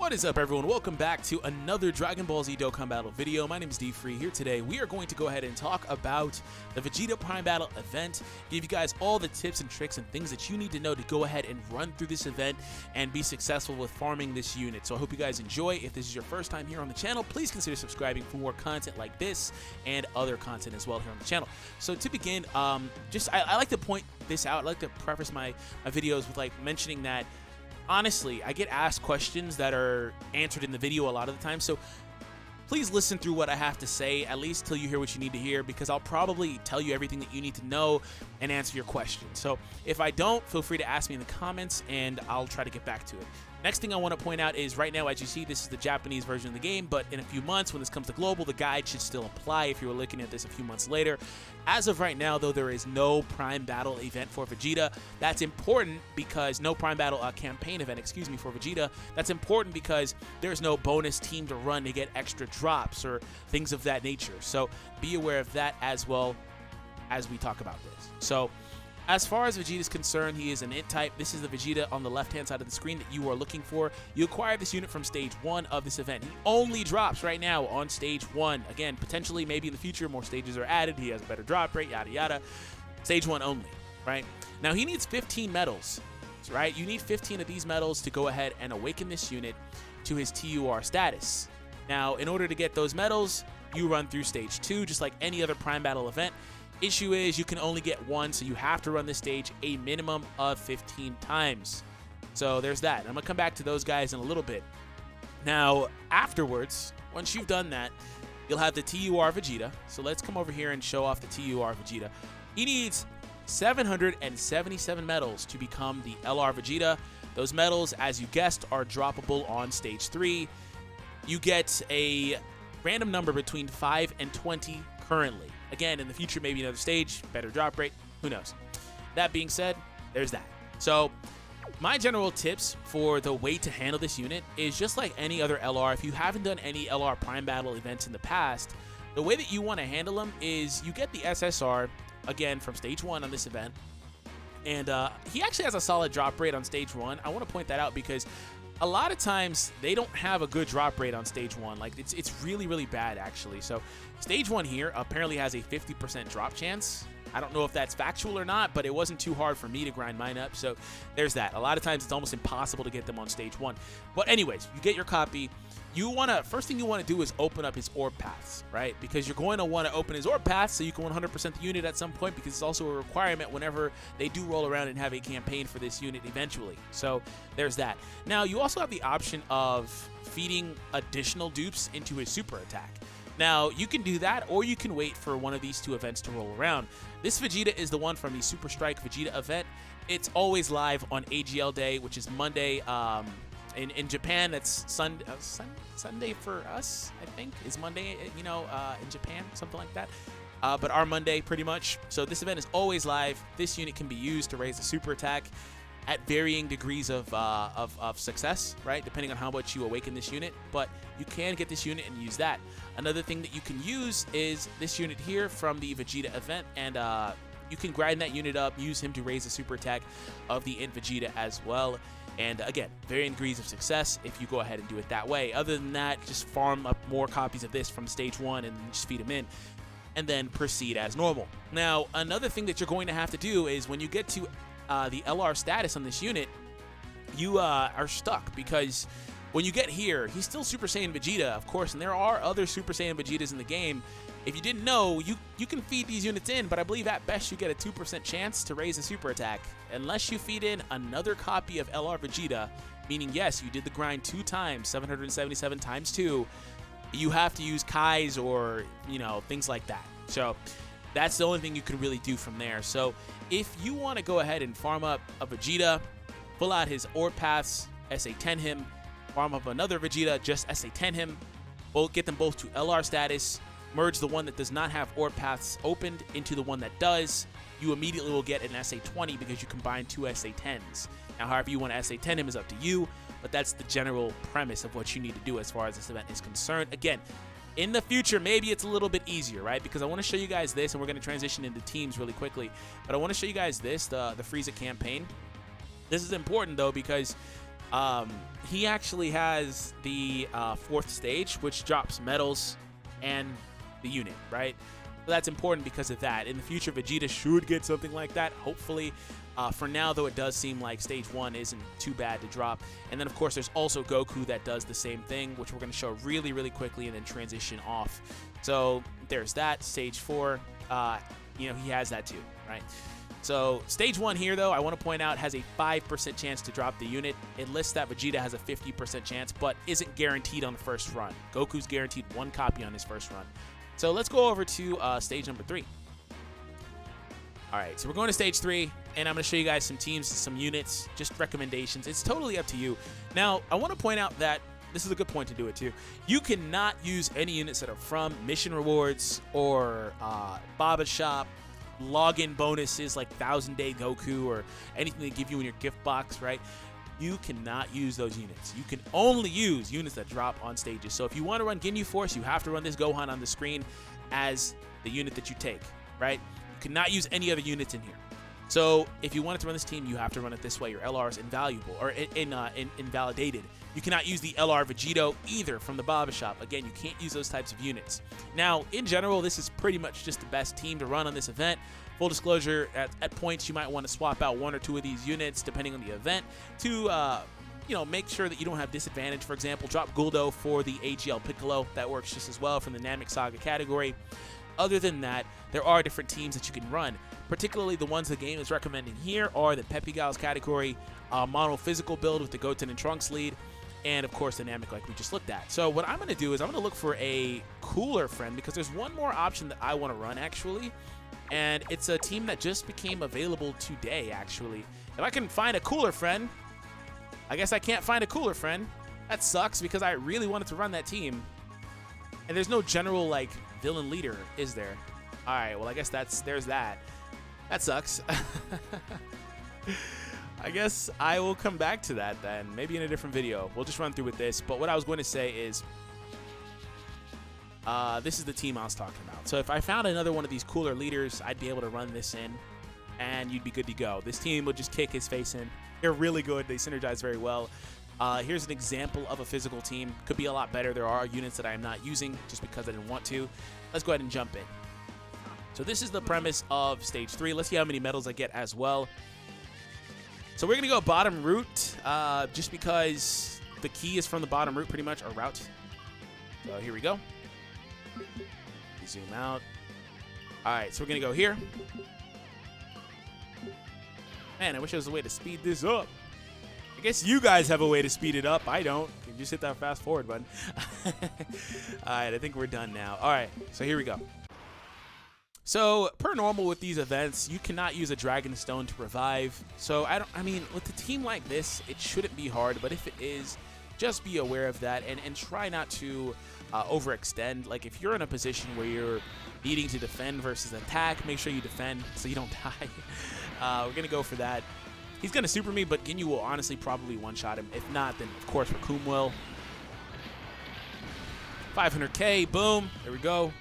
What is up, everyone? Welcome back to another Dragon Ball Z Dokkan Battle video. My name is DFree. Here today, we are going to go ahead and talk about the Vegeta Prime Battle event, give you guys all the tips and tricks and things that you need to know to go ahead and run through this event and be successful with farming this unit. So I hope you guys enjoy. If this is your first time here on the channel, please consider subscribing for more content like this and other content as well here on the channel. So to begin, I like to point this out. I like to preface my videos with mentioning that honestly, I get asked questions that are answered in the video a lot of the time, so please listen through what I have to say, at least till you hear what you need to hear, because I'll probably tell you everything that you need to know and answer your questions. So if I don't, feel free to ask me in the comments, and I'll try to get back to it. Next thing I want to point out is right now, as you see, this is the Japanese version of the game, but in a few months, when this comes to global, the guide should still apply if you were looking at this a few months later. As of right now, though, there is no Prime Battle event for Vegeta. That's important because no Prime Battle campaign event, excuse me, for Vegeta. That's important because there's no bonus team to run to get extra drops or things of that nature. So be aware of that as well as we talk about this. So as far as Vegeta is concerned, he is an INT type. This is the Vegeta on the left-hand side of the screen that you are looking for. You acquire this unit from Stage 1 of this event. He only drops right now on Stage 1. Again, potentially, maybe in the future, more stages are added. He has a better drop rate, yada, yada. Stage 1 only, right? Now, he needs 15 medals, right? You need 15 of these medals to go ahead and awaken this unit to his TUR status. Now, in order to get those medals, you run through Stage 2, just like any other Prime Battle event. Issue is you can only get one, so you have to run this stage a minimum of 15 times. So there's that. I'm going to come back to those guys in a little bit. Now, afterwards, once you've done that, you'll have the TUR Vegeta. So let's come over here and show off the TUR Vegeta. He needs 777 medals to become the LR Vegeta. Those medals, as you guessed, are droppable on Stage 3. You get a random number between 5 and 20 currently. Again, in the future, maybe another stage, better drop rate, who knows. That being said, there's that. So my general tips for the way to handle this unit is just like any other LR. If you haven't done any LR Prime Battle events in the past, the way that you want to handle them is you get the SSR, again, from Stage 1 on this event. And he actually has a solid drop rate on Stage 1. I want to point that out because a lot of times they don't have a good drop rate on Stage 1. Like it's really, really bad actually. So Stage 1 here apparently has a 50% drop chance. I don't know if that's factual or not, but it wasn't too hard for me to grind mine up. So there's that. A lot of times it's almost impossible to get them on Stage 1. But anyways, you get your copy. First thing you want to do is open up his orb paths, right? Because you're going to want to open his orb paths so you can 100% the unit at some point, because it's also a requirement whenever they do roll around and have a campaign for this unit eventually. So there's that. Now, you also have the option of feeding additional dupes into his super attack. Now, you can do that, or you can wait for one of these two events to roll around. This Vegeta is the one from the Super Strike Vegeta event. It's always live on AGL Day, which is Monday. In Japan, that's Sunday for us, I think, is Monday, in Japan, something like that. But our Monday, pretty much. So this event is always live. This unit can be used to raise a super attack at varying degrees of success, right, depending on how much you awaken this unit. But you can get this unit and use that. Another thing that you can use is this unit here from the Vegeta event, and you can grind that unit up, use him to raise the super attack of the INT Vegeta as well. And again, varying degrees of success if you go ahead and do it that way. Other than that, just farm up more copies of this from Stage 1 and just feed them in, and then proceed as normal. Now, another thing that you're going to have to do is when you get to the LR status on this unit, you are stuck, because when you get here, he's still Super Saiyan Vegeta, of course, and there are other Super Saiyan Vegetas in the game. If you didn't know, you can feed these units in, but I believe at best you get a 2% chance to raise a super attack. Unless you feed in another copy of LR Vegeta, meaning yes, you did the grind 2 times, 777 times 2, you have to use Kais or, things like that. So that's the only thing you can really do from there. So if you want to go ahead and farm up a Vegeta, pull out his orb paths, SA10 him, farm up another Vegeta, just SA10 him, get them both to LR status, merge the one that does not have orb paths opened into the one that does, you immediately will get an SA20 because you combine 2 SA10s. Now, however you want to SA10 him is up to you, but that's the general premise of what you need to do as far as this event is concerned. Again, in the future, maybe it's a little bit easier, right? Because I want to show you guys this, and we're going to transition into teams really quickly. But I want to show you guys this, the Frieza campaign. This is important, though, because He actually has the 4th stage, which drops medals and the unit, right? So that's important because of that. In the future, Vegeta should get something like that, hopefully. For now, though, it does seem like stage 1 isn't too bad to drop. And then, of course, there's also Goku that does the same thing, which we're going to show really, really quickly and then transition off. So there's that. Stage 4, you know, he has that too, right? So stage 1 here, though, I want to point out, has a 5% chance to drop the unit. It lists that Vegeta has a 50% chance, but isn't guaranteed on the first run. Goku's guaranteed 1 copy on his first run. So let's go over to stage number 3. All right, so we're going to stage 3, and I'm going to show you guys some teams, some units, just recommendations. It's totally up to you. Now, I want to point out that this is a good point to do it too. You cannot use any units that are from Mission Rewards or Baba Shop, login bonuses like 1000-day Goku or anything they give you in your gift box, right? You cannot use those units. You can only use units that drop on stages. So if you want to run Ginyu Force, you have to run this Gohan on the screen as the unit that you take, right? You cannot use any other units in here. So if you wanted to run this team, you have to run it this way. Your LR is invaluable or invalidated. You cannot use the LR Vegito either from the Baba Shop. Again, you can't use those types of units. Now, in general, this is pretty much just the best team to run on this event. Full disclosure, at points, you might want to swap out 1 or 2 of these units, depending on the event, to you know, make sure that you don't have disadvantage. For example, drop Guldo for the AGL Piccolo. That works just as well from the Namek Saga category. Other than that, there are different teams that you can run. Particularly the ones the game is recommending here are the Peppy Gals category, mono physical build with the Goten and Trunks lead, and of course the Namek like we just looked at. So what I'm going to do is I'm going to look for a cooler friend because there's one more option that I want to run actually, and it's a team that just became available today actually. If I can find a cooler friend, I guess I can't find a cooler friend. That sucks because I really wanted to run that team, and there's no general like villain leader, is there? All right, well I guess there's that. That sucks. I guess I will come back to that then, maybe in a different video. We'll just run through with this. But what I was going to say is, this is the team I was talking about. So if I found another one of these cooler leaders, I'd be able to run this in, and you'd be good to go. This team would just kick his face in. They're really good. They synergize very well. Here's an example of a physical team. Could be a lot better. There are units that I am not using just because I didn't want to. Let's go ahead and jump in. So this is the premise of stage 3. Let's see how many medals I get as well. So we're going to go bottom route just because the key is from the bottom route pretty much, or route. So here we go. Zoom out. All right, so we're going to go here. Man, I wish there was a way to speed this up. I guess you guys have a way to speed it up. I don't. You can just hit that fast forward button. All right, I think we're done now. All right, so here we go. So, per normal with these events, you cannot use a Dragon Stone to revive. So, I mean, with a team like this, it shouldn't be hard. But if it is, just be aware of that and try not to overextend. Like, if you're in a position where you're needing to defend versus attack, make sure you defend so you don't die. We're going to go for that. He's going to super me, but Ginyu will honestly probably one-shot him. If not, then, of course, Raccoon will. 500k, boom. There we go.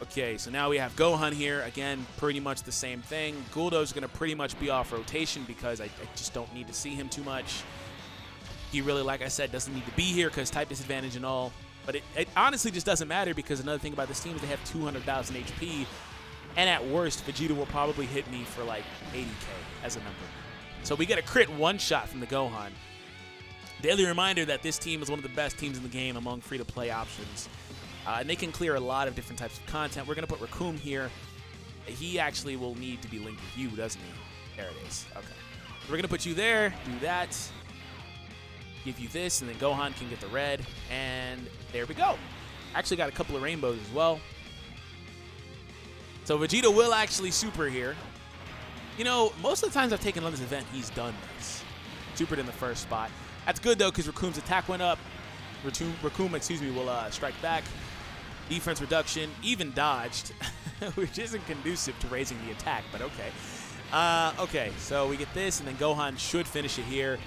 Okay, so now we have Gohan here. Again, pretty much the same thing. Guldo's going to pretty much be off rotation because I just don't need to see him too much. He really, like I said, doesn't need to be here because type disadvantage and all. But it honestly just doesn't matter because another thing about this team is they have 200,000 HP. And at worst, Vegeta will probably hit me for like 80k as a number. So we get a crit one-shot from the Gohan. Daily reminder that this team is one of the best teams in the game among free-to-play options. And they can clear a lot of different types of content. We're going to put Raccoon here. He actually will need to be linked with you, doesn't he? There it is. Okay. We're going to put you there. Do that. Give you this, and then Gohan can get the red. And there we go. Actually got a couple of rainbows as well. So Vegeta will actually super here. You know, most of the times I've taken on this event, he's done this. Supered in the first spot. That's good, though, because Raccoon's attack went up. Raccoon, excuse me, will strike back. Defense reduction, even dodged, which isn't conducive to raising the attack, but okay. Okay, so we get this, and then Gohan should finish it here.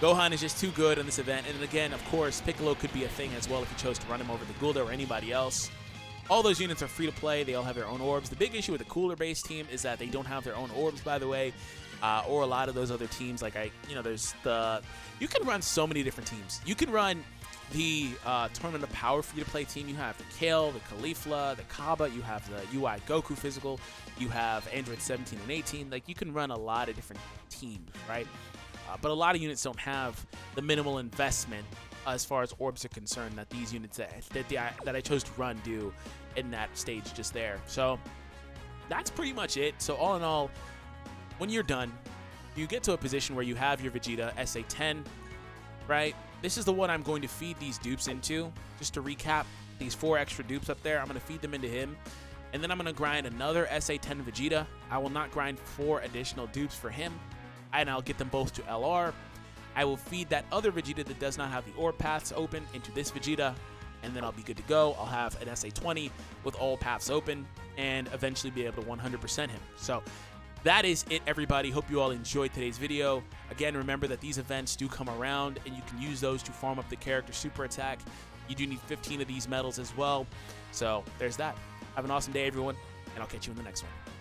Gohan is just too good on this event, and again, of course, Piccolo could be a thing as well if you chose to run him over the Guldo or anybody else. All those units are free to play. They all have their own orbs. The big issue with the cooler base team is that they don't have their own orbs, by the way, or a lot of those other teams. Like you can run so many different teams. You can run the Tournament of Power free to play team. You have the Kale, the Caulifla, the Kaba. You have the UI Goku physical. You have Android 17 and 18. Like, you can run a lot of different teams, right? But a lot of units don't have the minimal investment as far as orbs are concerned that these units that I chose to run do in that stage just there. So that's pretty much it. So all in all, when you're done, you get to a position where you have your Vegeta SA10, right? This is the one I'm going to feed these dupes into. Just to recap, these 4 extra dupes up there, I'm going to feed them into him. And then I'm going to grind another SA10 Vegeta. I will not grind 4 additional dupes for him. And I'll get them both to LR. I will feed that other Vegeta that does not have the orb paths open into this Vegeta. And then I'll be good to go. I'll have an SA20 with all paths open and eventually be able to 100% him. So that is it, everybody. Hope you all enjoyed today's video. Again, remember that these events do come around and you can use those to farm up the character super attack. You do need 15 of these medals as well. So there's that. Have an awesome day, everyone, and I'll catch you in the next one.